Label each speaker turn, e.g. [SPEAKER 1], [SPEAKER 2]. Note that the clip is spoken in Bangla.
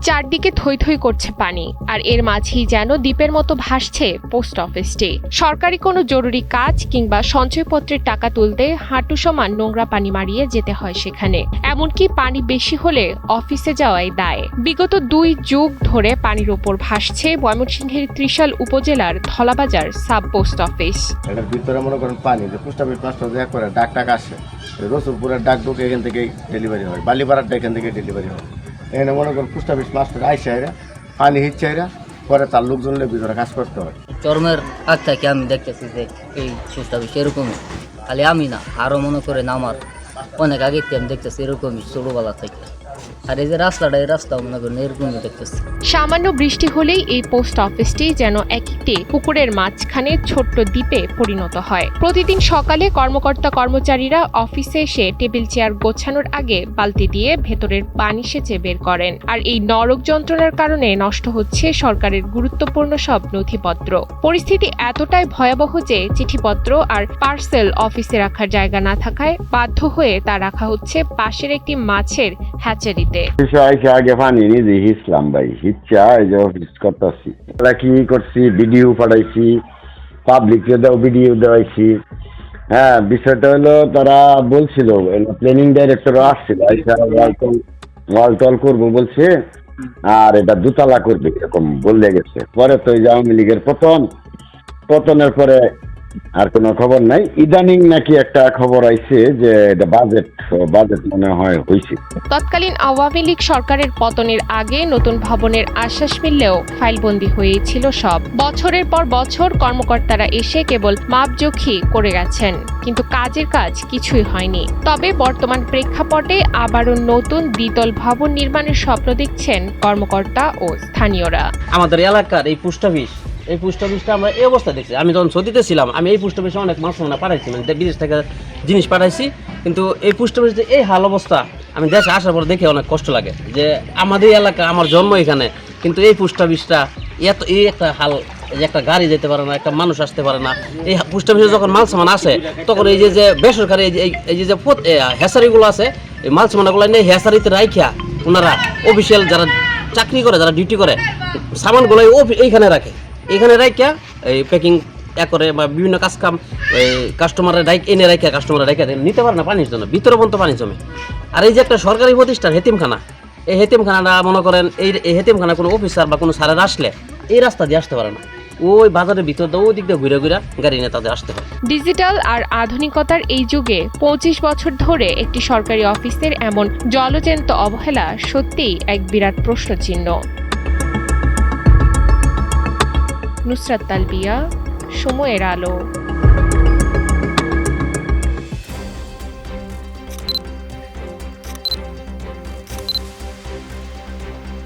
[SPEAKER 1] চারদিকে থই থই করছে পানি, আর এর মাঝেই যেন দ্বীপের মতো ভাসছে পোস্ট অফিসটি। সরকারি কোনো জরুরি কাজ কিংবা সঞ্চয়পত্রের টাকা তুলতে হাঁটু সমান নোংরা পানি মারিয়ে যেতে হয় সেখানে। এমনকি পানি বেশি হলে অফিসে যাওয়াই দায়। বিগত 2 যুগ ধরে পানির ওপর ভাসছে ময়মনসিংহের ত্রিশাল উপজেলার ধলাবাজার সাব পোস্ট অফিস।
[SPEAKER 2] এটার ভিতরে মনে করেন পানি, যে পোস্ট অফিস মাস্টার যে করে ডাক টাক আসে, রসুলপুরের ডাক ঢুকে এখান থেকে ডেলিভারি হয়, বালিপাড়ারটা এখান থেকে ডেলিভারি হয়। এখানে মনে করেন পোস্ট অফিস মাস্টার আইসা এরা পানি হিচ্ছাইরা পরে তার লোকজনের ভিতরে কাজ করতে হয়।
[SPEAKER 3] চরমের আগ থেকে আমি দেখতেছি যে এই পোস্ট অফিস এরকমই, খালি আমি না, আরও মনে করেন আমার অনেক আগে আমি দেখতেছি এরকমই ছোটোবেলা থেকে। আর এই যে রাস্তাটা, এই রাস্তাও মনে করেন এরকমই দেখতেছি।
[SPEAKER 1] সামান্য বৃষ্টি হলেই এই পোস্ট অফিসটি যেন একটি পুকুরের মাঝখানে ছোট্ট দ্বীপে পরিণত হয়। প্রতিদিন সকালে কর্মকর্তা কর্মচারীরা অফিসে এসে টেবিল চেয়ার গোছানোর আগে বালতি দিয়ে ভেতরের পানি সেচে বের করেন। আর এই নরক যন্ত্রণার কারণে নষ্ট হচ্ছে সরকারের গুরুত্বপূর্ণ সব নথিপত্র। পরিস্থিতি এতটাই ভয়াবহ যে চিঠিপত্র আর পার্সেল অফিসে রাখার জায়গা না থাকায় বাধ্য হয়ে তা রাখা হচ্ছে পাশের একটি মাছের হ্যাচারিতে।
[SPEAKER 4] আগে পানি নিজে হিসলাম ভাই, হিচ্ছা এই যে অফিস করতেছি, কি করছি, ভিডিও পাঠাইছি, পাবলিককে ভিডিও দেওয়াইছি। হ্যাঁ, বিষয়টা হলো তারা বলছিল, প্ল্যানিং ডাইরেক্টরও আসছিল, ওয়াল টল করবো বলছে, আর এটা 2 তলা করবে এরকম বলে গেছে। পরে তো এই যে আওয়ামী লীগের পতনের পরে আর কোনো খবর নাই। ইদানিং নাকি একটা খবর আইছে যে এটা বাজেট মনে হয় হয়েছে।
[SPEAKER 1] তৎকালীন আওয়ামী লীগ সরকারের পতনের আগে নতুন ভবনের আশ্বাস মিললেও ফাইলবন্দি হয়েছিল সব। বছরের পর বছর কর্মকর্তারা এসে কেবল মাপজোখি করে গেছেন, কিন্তু কাজের কাজ কিছুই হয়নি। তবে বর্তমান প্রেক্ষাপটে আবারও নতুন দ্বিতল ভবন নির্মাণের স্বপ্ন দেখছেন কর্মকর্তা ও স্থানীয়রা।
[SPEAKER 5] আমাদের এলাকার এই পোস্ট অফিসটা আমরা এই অবস্থা দেখছি। আমি যখন সৌদিতে ছিলাম, আমি এই পোস্ট অফিসে অনেক মাছ পাঠাইছি, মানে বিদেশ থেকে জিনিস পাঠাইছি, কিন্তু এই পোস্ট অফিসে এই হাল অবস্থা আমি দেশে আসার পর দেখে অনেক কষ্ট লাগে যে আমাদের এলাকা, আমার জন্ম এখানে, কিন্তু এই পোস্ট অফিসটা এই একটা হাল, যে একটা গাড়ি যেতে পারে না, একটা মানুষ আসতে পারে না। এই পোস্ট অফিসে যখন মাল সামান আসে, তখন এই যে বেসরকারি এই যে হ্যাসারিগুলো আছে, এই মাল সামানগুলো নিয়ে হ্যাসারিতে রাইখা ওনারা অফিসিয়াল যারা চাকরি করে, যারা ডিউটি করে, সামানগুলো এইখানে রাখে, এইখানে রাইখা এই প্যাকিং করে বা বিভিন্ন কাজকাম কাস্টমারের এনে রাখা, কাস্টমারের রাখা নিতে পারে না পানির জন্য, ভিতরে পর্যন্ত পানি জমে। আর এই যে একটা সরকারি প্রতিষ্ঠান হেতিমখানা, এই হেতিমখানাটা মনে করেন এই হেতিমখানা কোনো অফিসার বা কোনো স্যারের আসলে এই রাস্তা দিয়ে আসতে পারে না, ওই বাজারের ভিতর দিয়ে ওই দিক দিয়ে ঘুরে গাড়ি নিয়ে তাদের আসতে হয়।
[SPEAKER 1] ডিজিটাল আর আধুনিকতার এই যুগে 25 বছর ধরে একটি সরকারি অফিসের এমন জলজ্যান্ত অবহেলা সত্যিই এক বিরাট প্রশ্নচিহ্ন। নুসরাত তালবিয়া, সময়ের আলো।